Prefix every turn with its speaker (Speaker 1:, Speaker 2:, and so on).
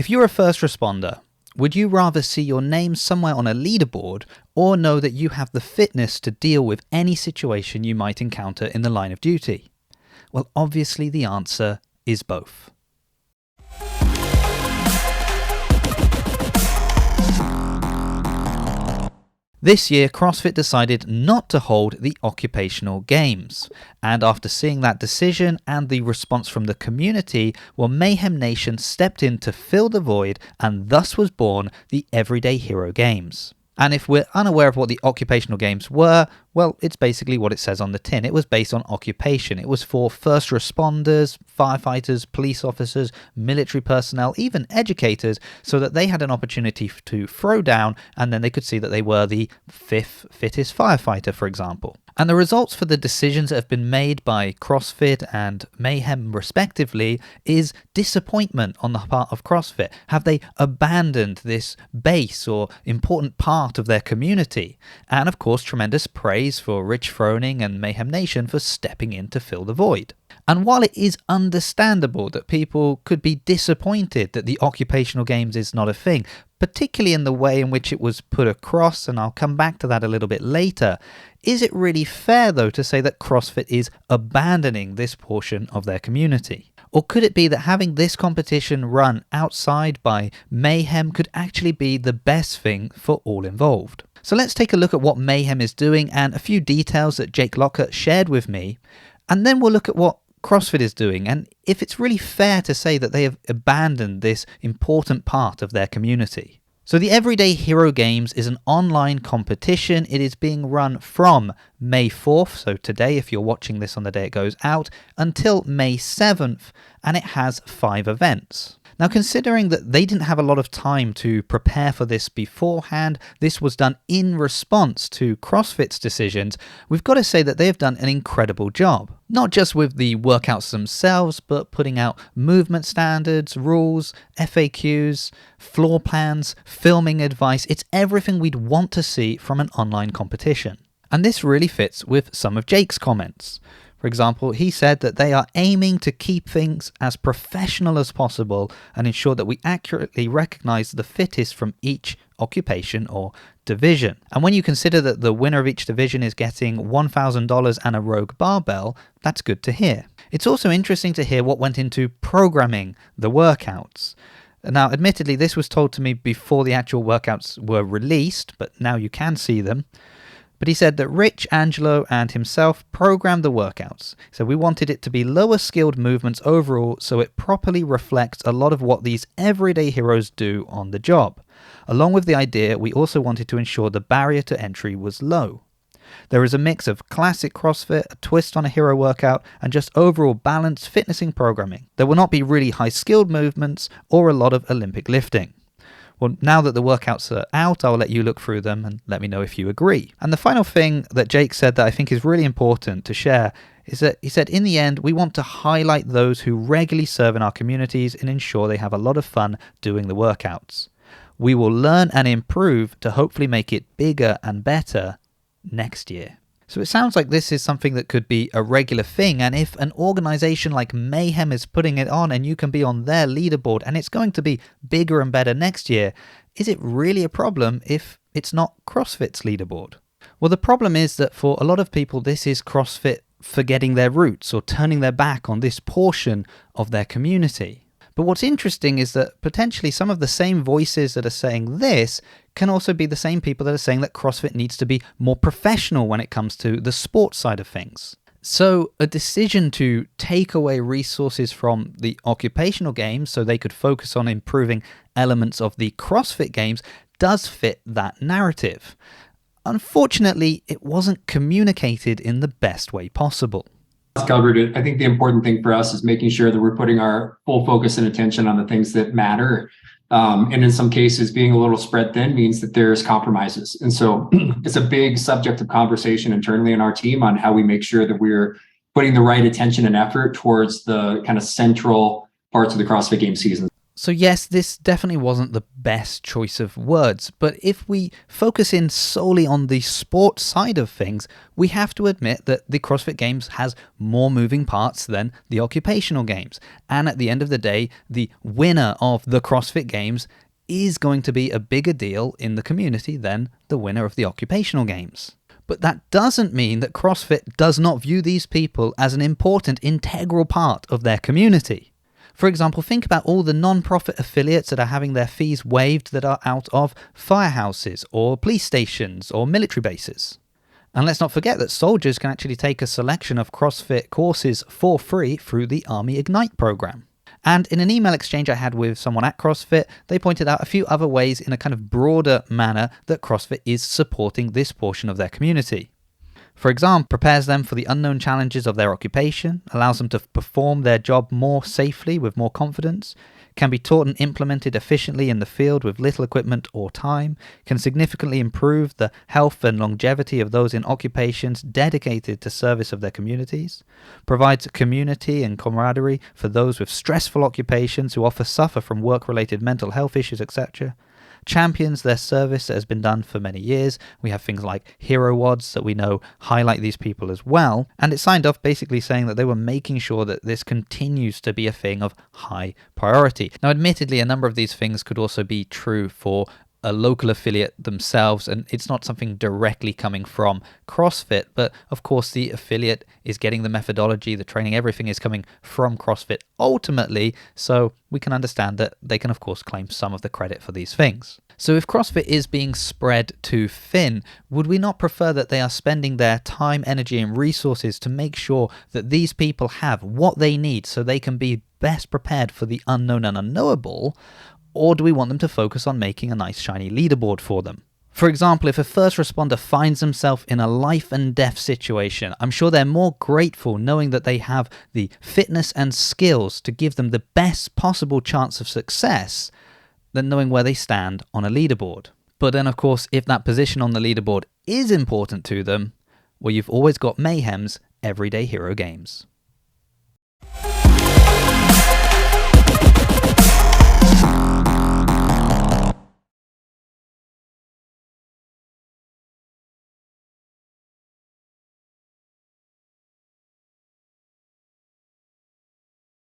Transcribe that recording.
Speaker 1: If you're a first responder, would you rather see your name somewhere on a leaderboard or know that you have the fitness to deal with any situation you might encounter in the line of duty? Well, obviously the answer is both. This year, CrossFit decided not to hold the occupational games. And after seeing that decision and the response from the community, well, Mayhem Nation stepped in to fill the void, and thus was born the Everyday Hero Games. And if we're unaware of what the occupational games were, well, it's basically what it says on the tin. It was based on occupation. It was for first responders, firefighters, police officers, military personnel, even educators, so that they had an opportunity to throw down and then they could see that they were the fifth fittest firefighter, for example. And the results for the decisions that have been made by CrossFit and Mayhem respectively is disappointment on the part of CrossFit. Have they abandoned this base or important part of their community? And of course, tremendous praise for Rich Froning and Mayhem Nation for stepping in to fill the void. And while it is understandable that people could be disappointed that the occupational games is not a thing, particularly in the way in which it was put across, and I'll come back to that a little bit later, is it really fair though to say that CrossFit is abandoning this portion of their community? Or could it be that having this competition run outside by Mayhem could actually be the best thing for all involved? So let's take a look at what Mayhem is doing and a few details that Jake Lockhart shared with me, and then we'll look at what CrossFit is doing and if it's really fair to say that they have abandoned this important part of their community. So the Everyday Hero Games is an online competition. It is being run from May 4th, so today if you're watching this on the day it goes out, until May 7th, and it has 5 events. Now, considering that they didn't have a lot of time to prepare for this beforehand, this was done in response to CrossFit's decisions, we've got to say that they have done an incredible job. Not just with the workouts themselves, but putting out movement standards, rules, FAQs, floor plans, filming advice. It's everything we'd want to see from an online competition. And this really fits with some of Jake's comments. For example, he said that they are aiming to keep things as professional as possible and ensure that we accurately recognize the fittest from each occupation or division. And when you consider that the winner of each division is getting $1,000 and a Rogue barbell, that's good to hear. It's also interesting to hear what went into programming the workouts. Now, admittedly, this was told to me before the actual workouts were released, but now you can see them. But he said that Rich, Angelo, and himself programmed the workouts. So we wanted it to be lower skilled movements overall, so it properly reflects a lot of what these everyday heroes do on the job. Along with the idea, we also wanted to ensure the barrier to entry was low. There is a mix of classic CrossFit, a twist on a hero workout, and just overall balanced fitnessing programming. There will not be really high skilled movements or a lot of Olympic lifting. Well, now that the workouts are out, I'll let you look through them and let me know if you agree. And the final thing that Jake said that I think is really important to share is that he said, in the end, we want to highlight those who regularly serve in our communities and ensure they have a lot of fun doing the workouts. We will learn and improve to hopefully make it bigger and better next year. So it sounds like this is something that could be a regular thing, and if an organization like Mayhem is putting it on and you can be on their leaderboard and it's going to be bigger and better next year, is it really a problem if it's not CrossFit's leaderboard? Well, the problem is that for a lot of people, this is CrossFit forgetting their roots or turning their back on this portion of their community. But what's interesting is that potentially some of the same voices that are saying this can also be the same people that are saying that CrossFit needs to be more professional when it comes to the sports side of things. So a decision to take away resources from the occupational games so they could focus on improving elements of the CrossFit games does fit that narrative. Unfortunately, it wasn't communicated in the best way possible.
Speaker 2: Covered it. I think the important thing for us is making sure that we're putting our full focus and attention on the things that matter. And in some cases, being a little spread thin means that there's compromises. And so it's a big subject of conversation internally in our team on how we make sure that we're putting the right attention and effort towards the kind of central parts of the CrossFit Games season.
Speaker 1: So yes, this definitely wasn't the best choice of words, but if we focus in solely on the sport side of things, we have to admit that the CrossFit Games has more moving parts than the occupational games. And at the end of the day, the winner of the CrossFit Games is going to be a bigger deal in the community than the winner of the occupational games. But that doesn't mean that CrossFit does not view these people as an important, integral part of their community. For example, think about all the non-profit affiliates that are having their fees waived that are out of firehouses or police stations or military bases. And let's not forget that soldiers can actually take a selection of CrossFit courses for free through the Army Ignite program. And in an email exchange I had with someone at CrossFit, they pointed out a few other ways in a kind of broader manner that CrossFit is supporting this portion of their community. For example, prepares them for the unknown challenges of their occupation, allows them to perform their job more safely with more confidence, can be taught and implemented efficiently in the field with little equipment or time, can significantly improve the health and longevity of those in occupations dedicated to service of their communities, provides community and camaraderie for those with stressful occupations who often suffer from work-related mental health issues, etc., champions their service that has been done for many years. We have things like hero wads that we know highlight these people as well. And it signed off basically saying that they were making sure that this continues to be a thing of high priority. Now, admittedly, a number of these things could also be true for a local affiliate themselves, and it's not something directly coming from CrossFit, but of course the affiliate is getting the methodology, the training, everything is coming from CrossFit ultimately, so we can understand that they can of course claim some of the credit for these things. So if CrossFit is being spread too thin, would we not prefer that they are spending their time, energy and resources to make sure that these people have what they need so they can be best prepared for the unknown and unknowable? Or do we want them to focus on making a nice shiny leaderboard for them? For example, if a first responder finds himself in a life and death situation, I'm sure they're more grateful knowing that they have the fitness and skills to give them the best possible chance of success than knowing where they stand on a leaderboard. But then, of course, if that position on the leaderboard is important to them, well, you've always got Mayhem's Everyday Hero Games.